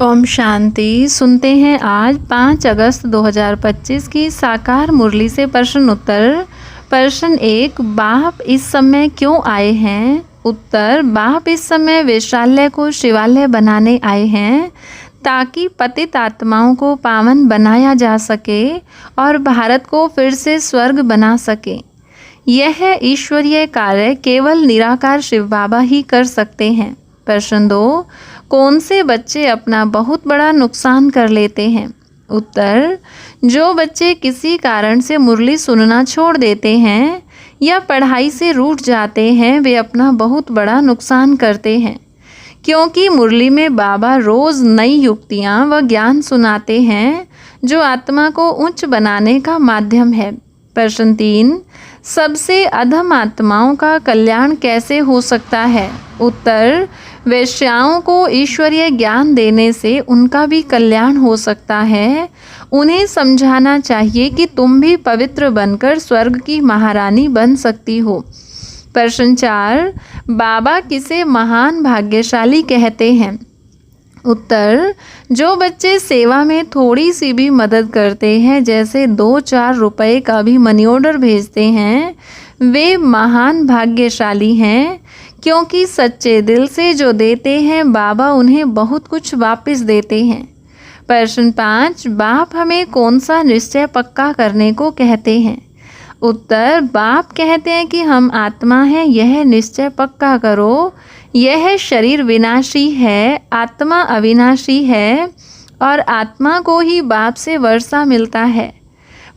ओम शांति। सुनते हैं आज 5 अगस्त 2025 की साकार मुरली से प्रश्न उत्तर। प्रश्न 1, बाप इस समय क्यों आए हैं? उत्तर, बाप इस समय वैशाल्य को शिवालय बनाने आए हैं ताकि पतित आत्माओं को पावन बनाया जा सके और भारत को फिर से स्वर्ग बना सके। यह ईश्वरीय कार्य केवल निराकार शिव बाबा ही कर सकते हैं। प्रश्न 2, कौन से बच्चे अपना बहुत बड़ा नुकसान कर लेते हैं? उत्तर, जो बच्चे किसी कारण से मुरली सुनना छोड़ देते हैं या पढ़ाई से रूठ जाते हैं वे अपना बहुत बड़ा नुकसान करते हैं, क्योंकि मुरली में बाबा रोज़ नई युक्तियाँ व ज्ञान सुनाते हैं जो आत्मा को उच्च बनाने का माध्यम है। प्रश्न 3, सबसे अधम आत्माओं का कल्याण कैसे हो सकता है? उत्तर, वैश्याओं को ईश्वरीय ज्ञान देने से उनका भी कल्याण हो सकता है। उन्हें समझाना चाहिए कि तुम भी पवित्र बनकर स्वर्ग की महारानी बन सकती हो। प्रश्न 4, बाबा किसे महान भाग्यशाली कहते हैं? उत्तर, जो बच्चे सेवा में थोड़ी सी भी मदद करते हैं, जैसे 2-4 रुपए का भी मनी ऑर्डर भेजते हैं, वे महान भाग्यशाली हैं, क्योंकि सच्चे दिल से जो देते हैं बाबा उन्हें बहुत कुछ वापस देते हैं। प्रश्न 5, बाप हमें कौन सा निश्चय पक्का करने को कहते हैं? उत्तर, बाप कहते हैं कि हम आत्मा हैं, यह निश्चय पक्का करो। यह शरीर विनाशी है, आत्मा अविनाशी है और आत्मा को ही बाप से वर्षा मिलता है।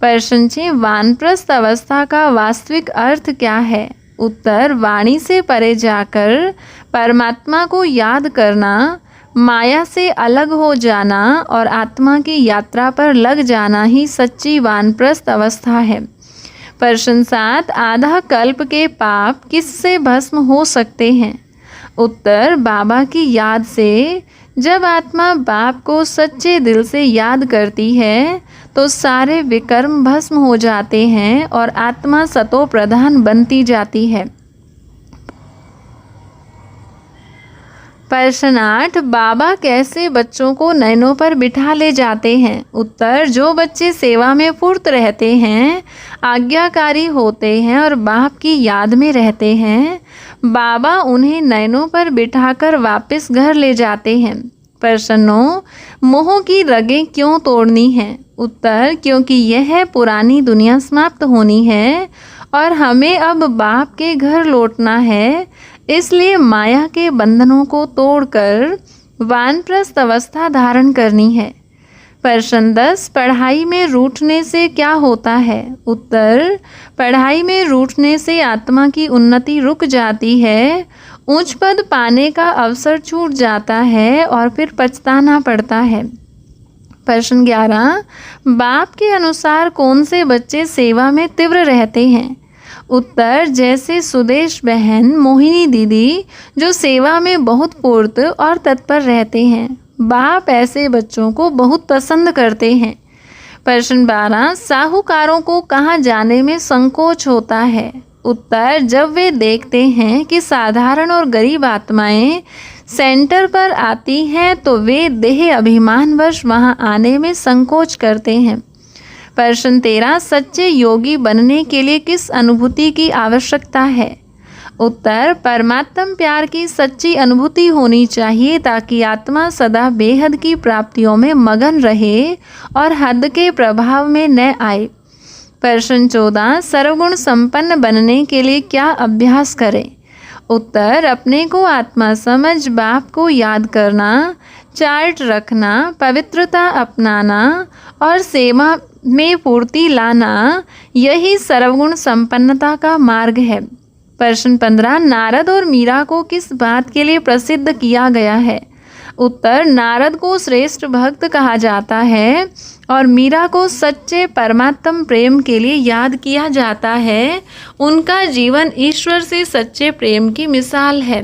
प्रश्न 6, वानप्रस्थ अवस्था का वास्तविक अर्थ क्या है? उत्तर, वाणी से परे जाकर परमात्मा को याद करना, माया से अलग हो जाना और आत्मा की यात्रा पर लग जाना ही सच्ची वानप्रस्थ अवस्था है। प्रश्न 7, आधा कल्प के पाप किससे भस्म हो सकते हैं? उत्तर, बाबा की याद से। जब आत्मा बाप को सच्चे दिल से याद करती है तो सारे विकर्म भस्म हो जाते हैं और आत्मा सतो प्रधान बनती जाती है। प्रश्न 8, बाबा कैसे बच्चों को नैनों पर बिठा ले जाते हैं? उत्तर, जो बच्चे सेवा में फुर्त रहते हैं, आज्ञाकारी होते हैं और बाप की याद में रहते हैं, बाबा उन्हें नैनों पर बिठाकर वापस घर ले जाते हैं। प्रश्न 9, मोह की रगें क्यों तोड़नी हैं? उत्तर, क्योंकि यह पुरानी दुनिया समाप्त होनी है और हमें अब बाप के घर लौटना है, इसलिए माया के बंधनों को तोड़कर वानप्रस्थ अवस्था धारण करनी है। प्रश्न 10, पढ़ाई में रूठने से क्या होता है? उत्तर, पढ़ाई में रूठने से आत्मा की उन्नति रुक जाती है, उच्च पद पाने का अवसर छूट जाता है और फिर पछताना पड़ता है। प्रश्न 11, बाप के अनुसार कौन से बच्चे सेवा में तीव्र रहते हैं? उत्तर, जैसे सुदेश बहन, मोहिनी दीदी, जो सेवा में बहुत फुर्त और तत्पर रहते हैं। बाप ऐसे बच्चों को बहुत पसंद करते हैं। प्रश्न 12, साहूकारों को कहाँ जाने में संकोच होता है? उत्तर, जब वे देखते हैं कि साधारण और गरीब आत्माएं सेंटर पर आती हैं तो वे देह अभिमानवश वहां आने में संकोच करते हैं। प्रश्न 13, सच्चे योगी बनने के लिए किस अनुभूति की आवश्यकता है? उत्तर, परमात्म प्यार की सच्ची अनुभूति होनी चाहिए ताकि आत्मा सदा बेहद की प्राप्तियों में मगन रहे और हद के प्रभाव में न आए। प्रश्न 14, सर्वगुण संपन्न बनने के लिए क्या अभ्यास करें? उत्तर, अपने को आत्मा समझ बाप को याद करना, चार्ट रखना, पवित्रता अपनाना और सेवा में पूर्ति लाना, यही सर्वगुण संपन्नता का मार्ग है। प्रश्न 15, नारद और मीरा को किस बात के लिए प्रसिद्ध किया गया है? उत्तर, नारद को श्रेष्ठ भक्त कहा जाता है और मीरा को सच्चे परमात्म प्रेम के लिए याद किया जाता है। उनका जीवन ईश्वर से सच्चे प्रेम की मिसाल है।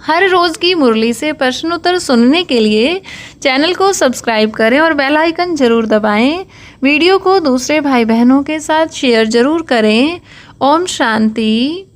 हर रोज़ की मुरली से प्रश्न उत्तर सुनने के लिए चैनल को सब्सक्राइब करें और बेल आइकन ज़रूर दबाएं। वीडियो को दूसरे भाई बहनों के साथ शेयर ज़रूर करें। ओम शांति।